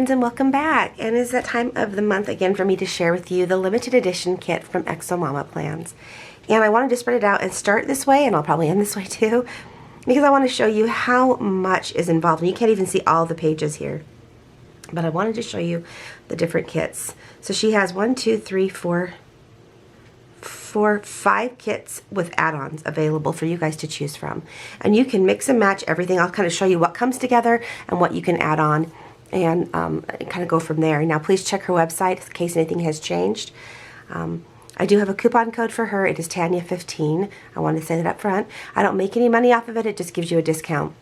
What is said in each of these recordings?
friends, and welcome back. And it's that time of the month again for me to share with you the limited edition kit from XoMamaplans. And I wanted to spread it out and start this way, and I'll probably end this way too, because I want to show you how much is involved. And you can't even see all the pages here, but I wanted to show you the different kits. So she has 5 kits with add-ons available for you guys to choose from. And you can mix and match everything. I'll kind of show you what comes together and what you can add on, and kind of go from there. Now please check her website in case anything has changed. I do have a coupon code for her. It is Tanya15. I want to say that up front. I don't make any money off of it. It just gives you a discount.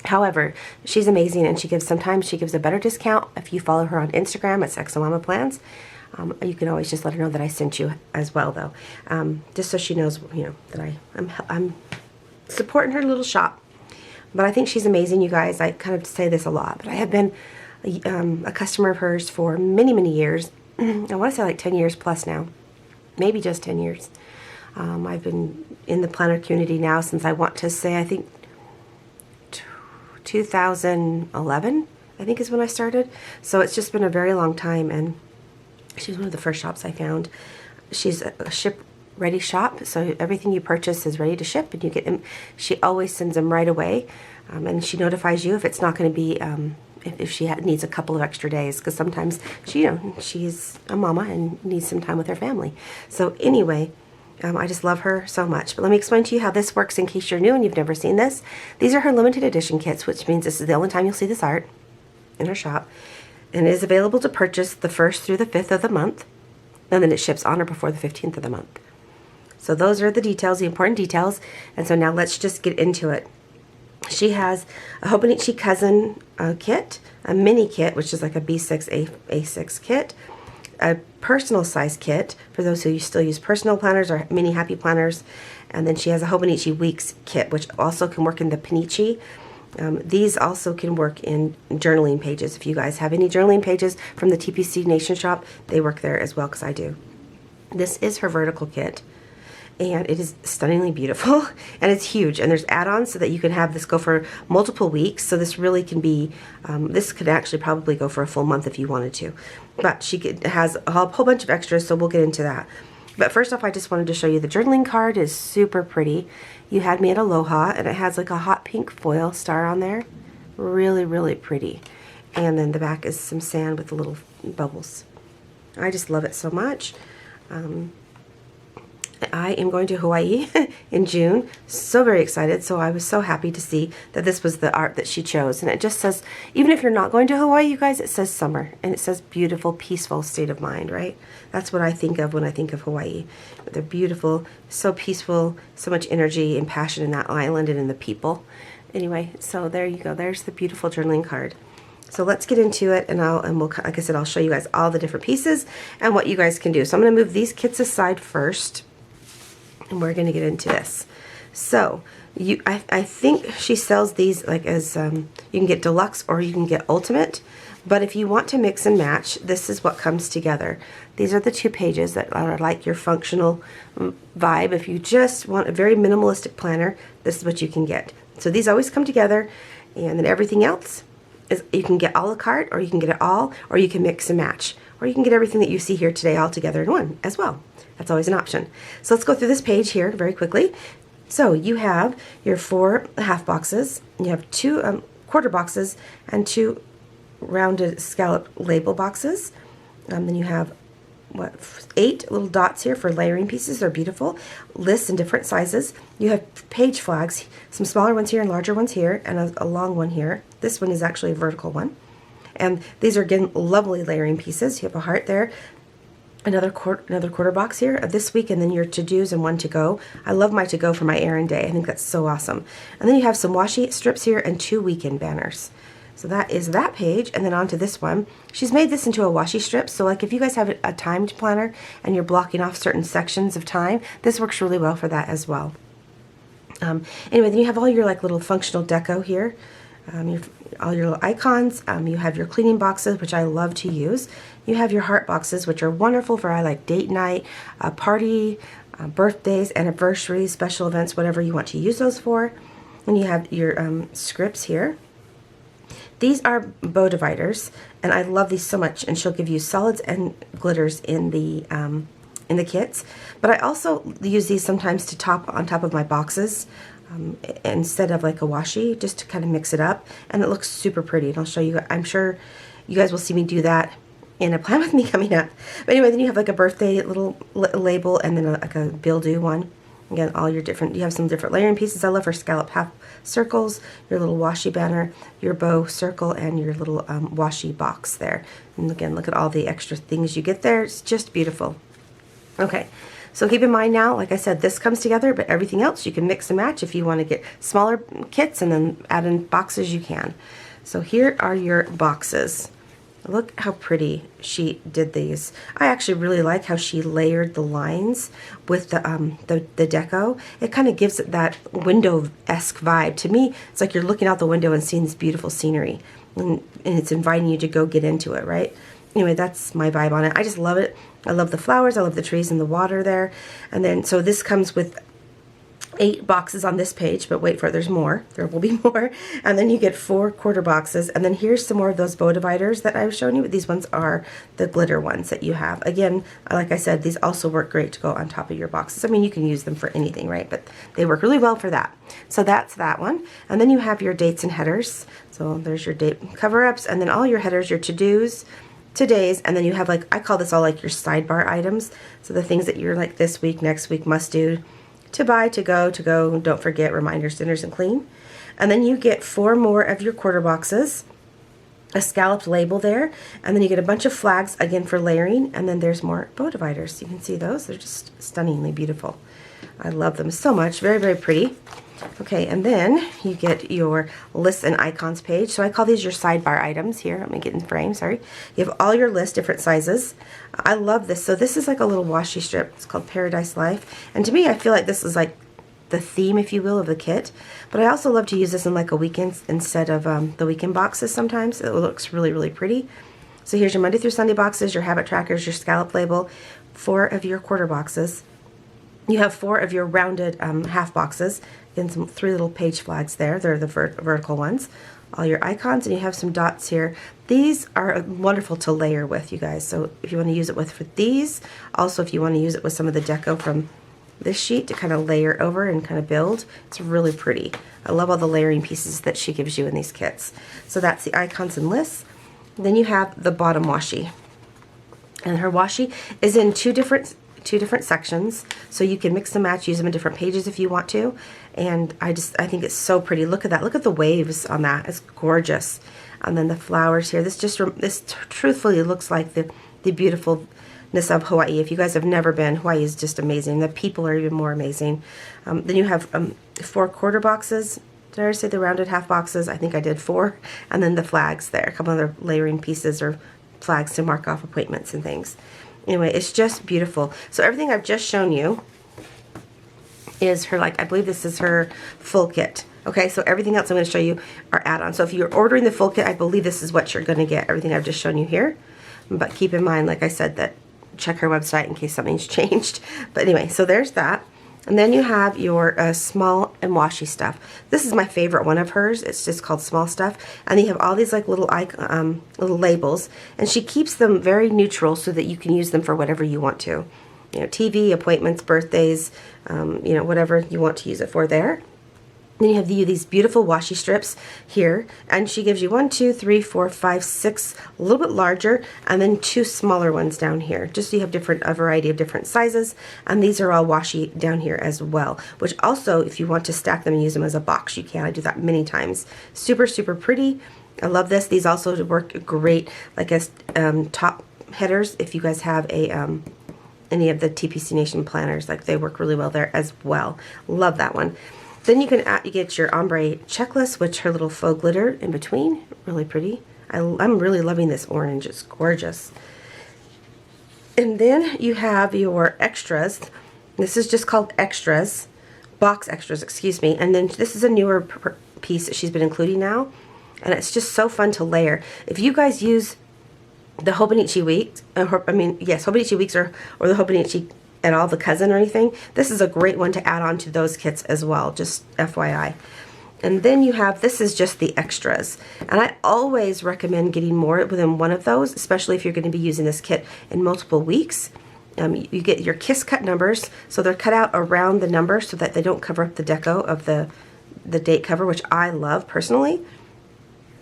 However, she's amazing, and sometimes she gives a better discount if you follow her on Instagram. It's XoMamaplans. You can always just let her know that I sent you as well, though, just so she knows, that I'm supporting her little shop. But I think she's amazing, you guys. I kind of say this a lot, but I have been a customer of hers for many, many years. I want to say like 10 years plus now, maybe just 10 years. I've been in the planner community now since I think 2011, I think is when I started. So it's just been a very long time, and she's one of the first shops I found. She's a ship-ready shop, so everything you purchase is ready to ship, and you get them. She always sends them right away, and she notifies you if it's not going to be, if she needs a couple of extra days, because sometimes she's a mama and needs some time with her family. So anyway, I just love her so much. But let me explain to you how this works in case you're new and you've never seen this. These are her limited edition kits, which means this is the only time you'll see this art in her shop. And it is available to purchase the 1st through the 5th of the month, and then it ships on or before the 15th of the month. So those are the details, the important details. And so now let's just get into it. She has a Hobonichi cousin kit, a mini kit, which is like a B6, A6 kit, a personal size kit for those who still use personal planners or mini happy planners, and then she has a Hobonichi weeks kit, which also can work in the Panichi. These also can work in journaling pages. If you guys have any journaling pages from the TPC Nation shop, they work there as well, because I do. This is her vertical kit, and it is stunningly beautiful, and it's huge, and there's add-ons so that you can have this go for multiple weeks. So this really can be, this could actually probably go for a full month if you wanted to. But she has a whole bunch of extras, so we'll get into that. But first off, I just wanted to show you the journaling card is super pretty. You had me at Aloha, and it has like a hot pink foil star on there. Really, really pretty. And then the back is some sand with the little bubbles. I just love it so much. I am going to Hawaii in June. So very excited. So I was so happy to see that this was the art that she chose. And it just says, even if you're not going to Hawaii, you guys, it says summer. And it says beautiful, peaceful state of mind, right? That's what I think of when I think of Hawaii. They're beautiful, so peaceful, so much energy and passion in that island and in the people. Anyway, so there you go. There's the beautiful journaling card. So let's get into it, and we'll, like I said, I'll show you guys all the different pieces and what you guys can do. So I'm going to move these kits aside first, and we're going to get into this. So I think she sells these like as you can get deluxe or you can get ultimate, but if you want to mix and match, this is what comes together. These are the 2 pages that are like your functional vibe. If you just want a very minimalistic planner, this is what you can get. So these always come together, and then everything else is, you can get a la carte, or you can get it all, or you can mix and match, or you can get everything that you see here today all together in one as well. That's always an option. So let's go through this page here very quickly. So you have your 4 half boxes, you have 2 quarter boxes, and 2 rounded scallop label boxes. Then you have 8 little dots here for layering pieces. They're beautiful. Lists in different sizes. You have page flags, some smaller ones here and larger ones here, and a long one here. This one is actually a vertical one. And these are, again, lovely layering pieces. You have a heart there. Another quarter box here of this week, and then your to-dos and one to go. I love my to-go for my errand day. I think that's so awesome. And then you have some washi strips here and 2 weekend banners. So that is that page, and then on to this one. She's made this into a washi strip, so like if you guys have a timed planner and you're blocking off certain sections of time, this works really well for that as well. Anyway, then you have all your like little functional deco here. All your little icons. You have your cleaning boxes, which I love to use. You have your heart boxes, which are wonderful for like date night, party, birthdays, anniversaries, special events, whatever you want to use those for. And you have your scripts here. These are bow dividers, and I love these so much, and she'll give you solids and glitters in the kits. But I also use these sometimes to top on top of my boxes instead of like a washi, just to kind of mix it up, and it looks super pretty. And I'll show you, I'm sure you guys will see me do that in a plan with me coming up. But anyway, then you have like a birthday little label, and then like a bill due one. Again, all your different, you have some different layering pieces. I love her scallop half circles, your little washi banner, your bow circle, and your little washi box there. And again, look at all the extra things you get there. It's just beautiful. Okay, so keep in mind now, like I said, this comes together, but everything else you can mix and match. If you want to get smaller kits and then add in boxes, you can. So here are your boxes. Look how pretty she did these. I actually really like how she layered the lines with the deco. It kind of gives it that window-esque vibe. To me, it's like you're looking out the window and seeing this beautiful scenery, and it's inviting you to go get into it, right? Anyway, that's my vibe on it. I just love it. I love the flowers. I love the trees and the water there. And then, so this comes with 8 boxes on this page, but wait for it, there's more. There will be more. And then you get 4 quarter boxes. And then here's some more of those bow dividers that I was showing you, but these ones are the glitter ones that you have. Again, like I said, these also work great to go on top of your boxes. I mean, you can use them for anything, right? But they work really well for that. So that's that one. And then you have your dates and headers. So there's your date cover-ups, and then all your headers, your to-dos, today's, and then you have, like, I call this all like your sidebar items. So the things that you're like this week, next week, must do, to buy, to go, don't forget, reminders, dinners, and clean. And then you get 4 more of your quarter boxes, a scalloped label there, and then you get a bunch of flags, again, for layering, and then there's more bow dividers. You can see those. They're just stunningly beautiful. I love them so much. Very, very pretty. Okay, and then you get your lists and icons page. So I call these your sidebar items. Here, let me get in frame, sorry. You have all your lists, different sizes. I love this. So this is like a little washi strip. It's called Paradise Life. And to me, I feel like this is like the theme, if you will, of the kit. But I also love to use this in like a weekend instead of the weekend boxes sometimes. It looks really, really pretty. So here's your Monday through Sunday boxes, your habit trackers, your scallop label, 4 of your quarter boxes. You have 4 of your rounded half boxes, and some 3 little page flags there. They're the vertical ones. All your icons, and you have some dots here. These are wonderful to layer with, you guys. So if you want to use it with for these, also if you want to use it with some of the deco from this sheet to kind of layer over and kind of build, it's really pretty. I love all the layering pieces that she gives you in these kits. So that's the icons and lists. Then you have the bottom washi. And her washi is in two different sections, so you can mix and match, use them in different pages if you want to. And I think it's so pretty. Look at that. Look at the waves on that. It's gorgeous. And then the flowers here. This truthfully looks like the beautifulness of Hawaii. If you guys have never been, Hawaii is just amazing. The people are even more amazing. Then you have 4 quarter boxes. Did I already say the rounded half boxes? I think I did 4. And then the flags there. A couple other layering pieces or flags to mark off appointments and things. Anyway, it's just beautiful. So everything I've just shown you is her, like, I believe this is her full kit. Okay, so everything else I'm going to show you are add-ons. So if you're ordering the full kit, I believe this is what you're going to get, everything I've just shown you here. But keep in mind, like I said, that check her website in case something's changed. But anyway, so there's that. And then you have your small and washi stuff. This is my favorite one of hers. It's just called Small Stuff. And you have all these like little labels. And she keeps them very neutral so that you can use them for whatever you want to. You know, TV, appointments, birthdays, you know, whatever you want to use it for there. Then you have these beautiful washi strips here, and she gives you 1, 2, 3, 4, 5, 6, a little bit larger, and then 2 smaller ones down here, just so you have a variety of different sizes. And these are all washi down here as well, which also, if you want to stack them and use them as a box, you can. I do that many times. Super, super pretty. I love this. These also work great like as top headers if you guys have a any of the TPC Nation planners. Like, they work really well there as well. Love that one. Then you get your ombre checklist, which her little faux glitter in between. Really pretty. I'm really loving this orange. It's gorgeous. And then you have your extras. This is just called extras. Box extras, excuse me. And then this is a newer piece that she's been including now. And it's just so fun to layer. If you guys use the Hobonichi weeks, Hobonichi weeks or the Hobonichi at all, the cousin or anything, this is a great one to add on to those kits as well, just FYI. And then you have, this is just the extras. And I always recommend getting more than one of those, especially if you're going to be using this kit in multiple weeks. You get your kiss cut numbers, so they're cut out around the number so that they don't cover up the deco of the date cover, which I love personally.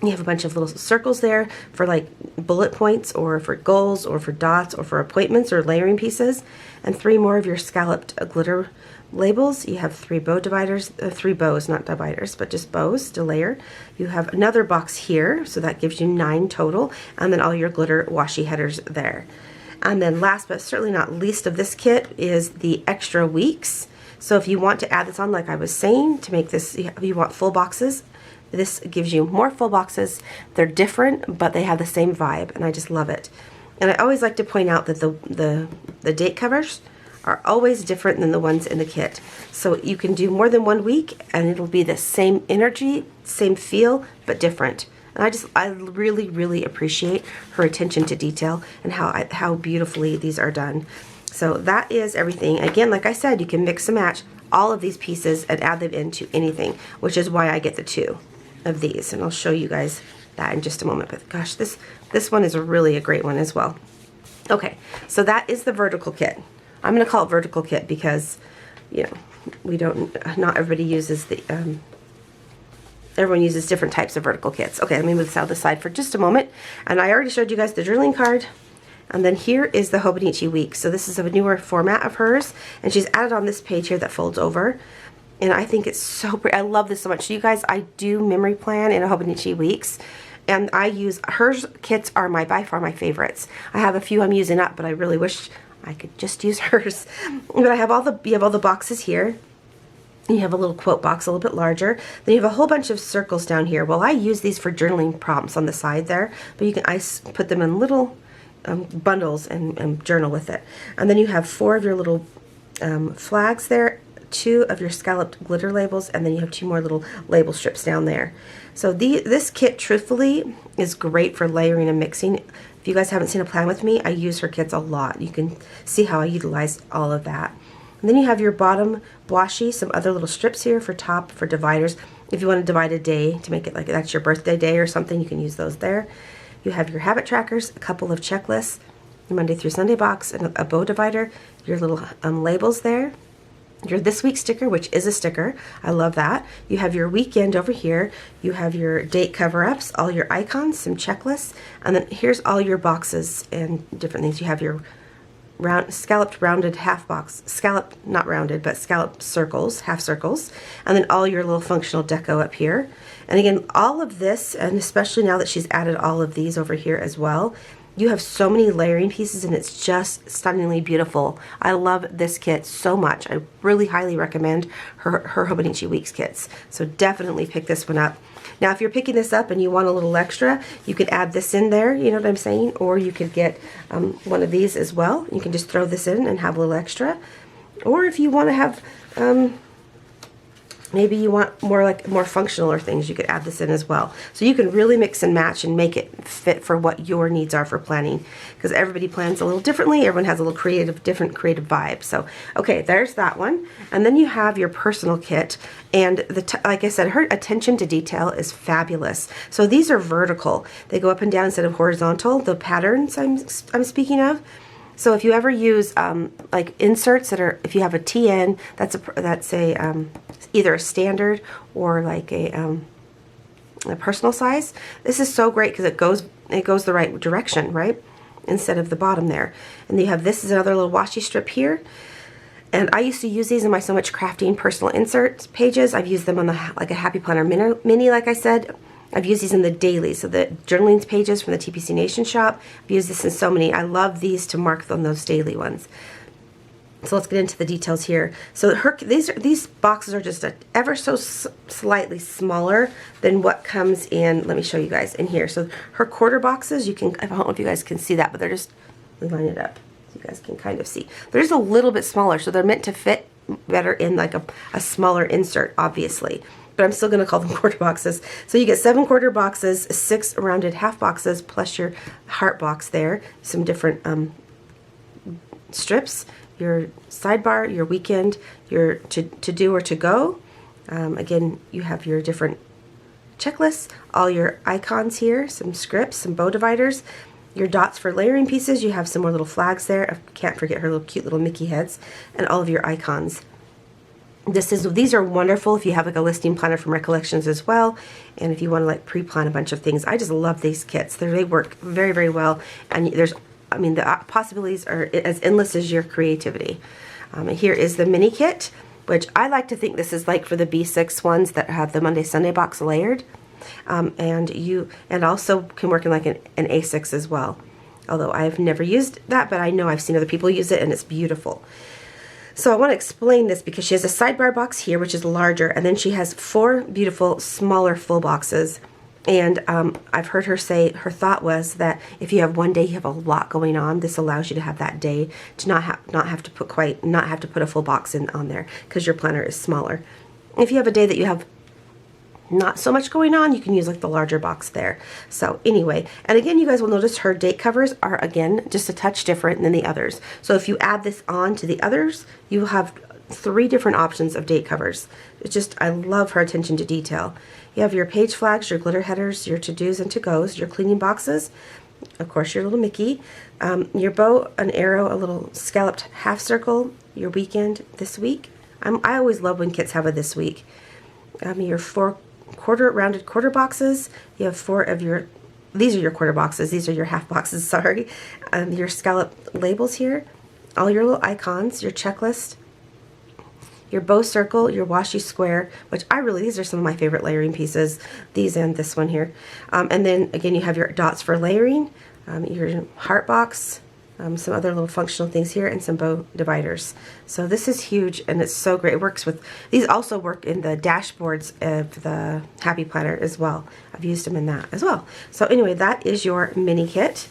You have a bunch of little circles there for like bullet points or for goals or for dots or for appointments or layering pieces. And 3 more of your scalloped glitter labels. You have 3 bow dividers, 3 bows, not dividers, but just bows to layer. You have another box here, so that gives you 9 total, and then all your glitter washi headers there. And then last but certainly not least of this kit is the extra weeks. So if you want to add this on, like I was saying, to make this, if you want full boxes, this gives you more full boxes. They're different, but they have the same vibe, and I just love it. And I always like to point out that the date covers are always different than the ones in the kit. So you can do more than 1 week, and it'll be the same energy, same feel, but different. And I really, really appreciate her attention to detail and how beautifully these are done. So that is everything. Again, like I said, you can mix and match all of these pieces and add them into anything, which is why I get the 2 of these. And I'll show you guys that in just a moment. But gosh, this one is really a great one as well. Okay, so that is the vertical kit. I'm going to call it vertical kit because, you know, not everybody uses the, everyone uses different types of vertical kits. Okay, let me move this out of the side for just a moment. And I already showed you guys the journaling card. And then here is the Hobonichi week. So this is a newer format of hers, and she's added on this page here that folds over. And I think it's so pretty. I love this so much. So you guys, I do memory plan in a Hobonichi weeks, and I use, hers kits are by far my favorites. I have a few I'm using up, but I really wish I could just use hers. But I have you have all the boxes here. You have a little quote box, a little bit larger. Then you have a whole bunch of circles down here. Well, I use these for journaling prompts on the side there, but I put them in little bundles and journal with it. And then you have 4 of your little flags there, 2 of your scalloped glitter labels, and then you have 2 more little label strips down there. So this kit, truthfully, is great for layering and mixing. If you guys haven't seen a plan with me, I use her kits a lot. You can see how I utilize all of that. And then you have your bottom washi, some other little strips here for top, for dividers. If you want to divide a day to make it like that's your birthday day or something, you can use those there. You have your habit trackers, a couple of checklists, your Monday through Sunday box, and a bow divider, your little labels there. Your this week sticker, which is a sticker. I love that. You have your weekend over here. You have your date cover-ups, all your icons, some checklists, and then here's all your boxes and different things. You have your scalloped rounded half box, scalloped, not rounded, but scalloped circles, half circles, and then all your little functional deco up here. And again, all of this, and especially now that she's added all of these over here as well, you have so many layering pieces, and it's just stunningly beautiful. I love this kit so much. I really highly recommend her Hobonichi Weeks kits. So definitely pick this one up. Now, if you're picking this up and you want a little extra, you could add this in there, you know what I'm saying? Or you could get one of these as well. You can just throw this in and have a little extra. Or if you want to have, maybe you want more functional or things, you could add this in as well. So you can really mix and match and make it fit for what your needs are for planning, because everybody plans a little differently. Everyone has a little different creative vibe. So, okay, there's that one. And then you have your personal kit, and like I said, her attention to detail is fabulous. So these are vertical. They go up and down instead of horizontal, the patterns I'm speaking of. So if you ever use like inserts that are, if you have a TN, that's either a standard or like a personal size. This is so great because it goes the right direction, right? Instead of the bottom there. And you have, this is another little washi strip here. And I used to use these in my So Much Crafting personal inserts pages. I've used them on like a Happy Planner mini, like I said. I've used these in the daily, so the journaling pages from the TPC Nation shop. I've used this in so many. I love these to mark on those daily ones. So let's get into the details here. So these boxes are just ever so slightly smaller than what comes in. Let me show you guys in here. So her quarter boxes, I don't know if you guys can see that, but they're just, let me line it up so you guys can kind of see. They're just a little bit smaller, so they're meant to fit better in like a smaller insert, obviously. But I'm still going to call them quarter boxes. So you get 7 quarter boxes, 6 rounded half boxes, plus your heart box there, some different strips, your sidebar, your weekend, your to do or to go, Again, you have your different checklists, all your icons here, some scripts, some bow dividers, your dots for layering pieces. You have some more little flags there. I can't forget her little cute little Mickey heads, and all of your icons. These are wonderful if you have like a listing planner from Recollections as well, and if you want to like pre-plan a bunch of things. I just love these kits. They work very, very well, and I mean, the possibilities are as endless as your creativity. And here is the mini kit, which I like to think this is like for the B6 ones that have the Monday Sunday box layered, and also can work in like an A6 as well. Although I've never used that, but I know I've seen other people use it, and it's beautiful. So I want to explain this because she has a sidebar box here, which is larger, and then she has 4 beautiful smaller full boxes. And I've heard her say her thought was that if you have one day you have a lot going on, this allows you to have that day to not have to put a full box in on there because your planner is smaller. If you have a day that you have not so much going on, you can use like the larger box there. So anyway, and again, you guys will notice her date covers are again just a touch different than the others. So if you add this on to the others, you have 3 different options of date covers. It's just, I love her attention to detail. You have your page flags, your glitter headers, your to-dos and to-goes, your cleaning boxes, of course your little Mickey, your bow, an arrow, a little scalloped half circle, your weekend, this week. I always love when kits have a this week. Your 4 rounded quarter boxes. You have 4 of your, these are your quarter boxes, these are your half boxes, sorry. Your scallop labels here, all your little icons, your checklist, your bow circle, your washi square, which these are some of my favorite layering pieces, these and this one here. And then again, you have your dots for layering, your heart box, some other little functional things here, and some bow dividers. So this is huge, and it's so great. It works with, these also work in the dashboards of the Happy Planner as well. I've used them in that as well. So anyway, that is your mini kit.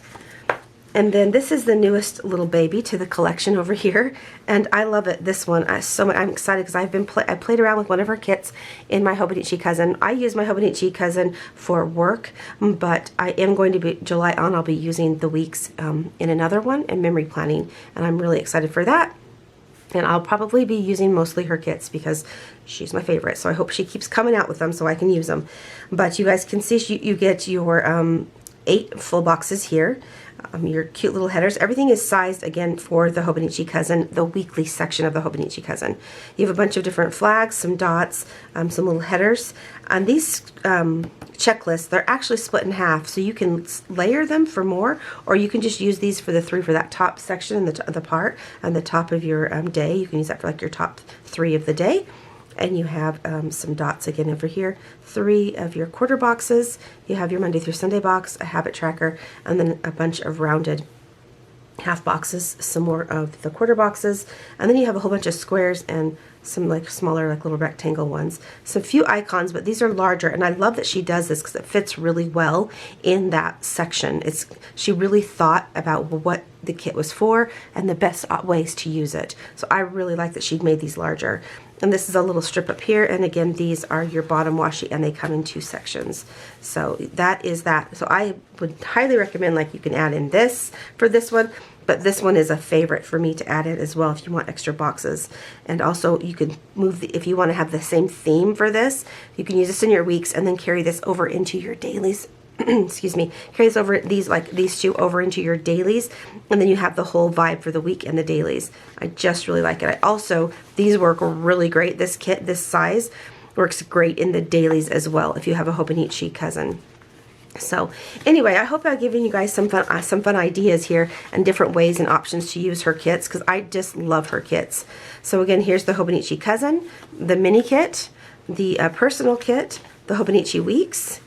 And then this is the newest little baby to the collection over here, and I love it. This one, I'm excited because I played around with one of her kits in my Hobonichi Cousin. I use my Hobonichi Cousin for work, but I am going to be, July on, I'll be using the weeks in another one in memory planning, and I'm really excited for that. And I'll probably be using mostly her kits because she's my favorite, so I hope she keeps coming out with them so I can use them. But you guys can see you get your 8 full boxes here. Your cute little headers. Everything is sized again for the Hobonichi Cousin, the weekly section of the Hobonichi Cousin. You have a bunch of different flags, some dots, some little headers. And these checklists, they're actually split in half, so you can layer them for more, or you can just use these for the 3 for that top section and the part and the top of your day. You can use that for like your top 3 of the day. And you have some dots again over here, 3 of your quarter boxes. You have your Monday through Sunday box, a habit tracker, and then a bunch of rounded half boxes, some more of the quarter boxes, and then you have a whole bunch of squares and some like smaller like little rectangle ones. So a few icons, but these are larger, and I love that she does this because it fits really well in that section. She really thought about what the kit was for and the best ways to use it. So I really like that she made these larger. And this is a little strip up here, and again, these are your bottom washi, and they come in 2 sections. So that is that. So I would highly recommend, like, you can add in this for this one, but this one is a favorite for me to add in as well if you want extra boxes. And also you can move, if you want to have the same theme for this, you can use this in your weeks and then carry this over into your dailies. Excuse me, carry this over, these 2 over into your dailies, and then you have the whole vibe for the week and the dailies. I just really like it. These work really great. This kit, this size, works great in the dailies as well if you have a Hobonichi Cousin. So anyway, I hope I've given you guys some fun ideas here and different ways and options to use her kits, because I just love her kits. So again, here's the Hobonichi Cousin, the mini kit, the personal kit, the Hobonichi Weeks,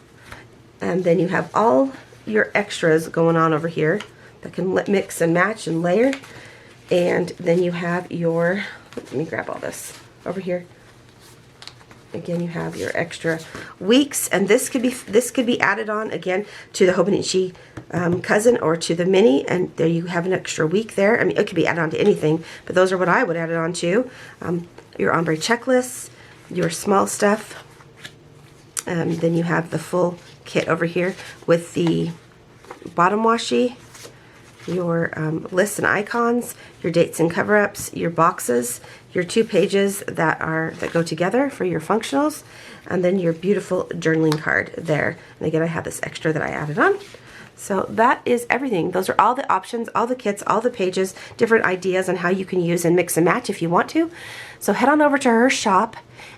and then you have all your extras going on over here that can mix and match and layer. And then you have your, let me grab all this over here. Again, you have your extra weeks, and this could be added on again to the Hobonichi Cousin or to the mini, and there you have an extra week there. I mean, it could be added on to anything, but those are what I would add it on to. Your ombre checklists, your small stuff, and then you have the full kit over here with the bottom washi your lists and icons, your dates and cover-ups, your boxes, your 2 pages that go together for your functionals, and then your beautiful journaling card there. And again, I have this extra that I added on. So that is everything. Those are all the options, all the kits, all the pages, different ideas on how you can use and mix and match if you want to. So head on over to her shop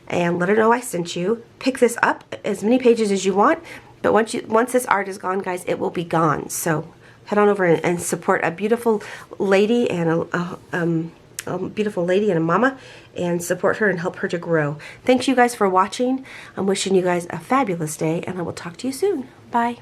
and let her know I sent you. Pick this up, as many pages as you want, but once this art is gone, guys, it will be gone. So head on over and support a beautiful lady and a beautiful lady and a mama, and support her and help her to grow. Thanks you guys for watching. I'm wishing you guys a fabulous day, and I will talk to you soon. Bye.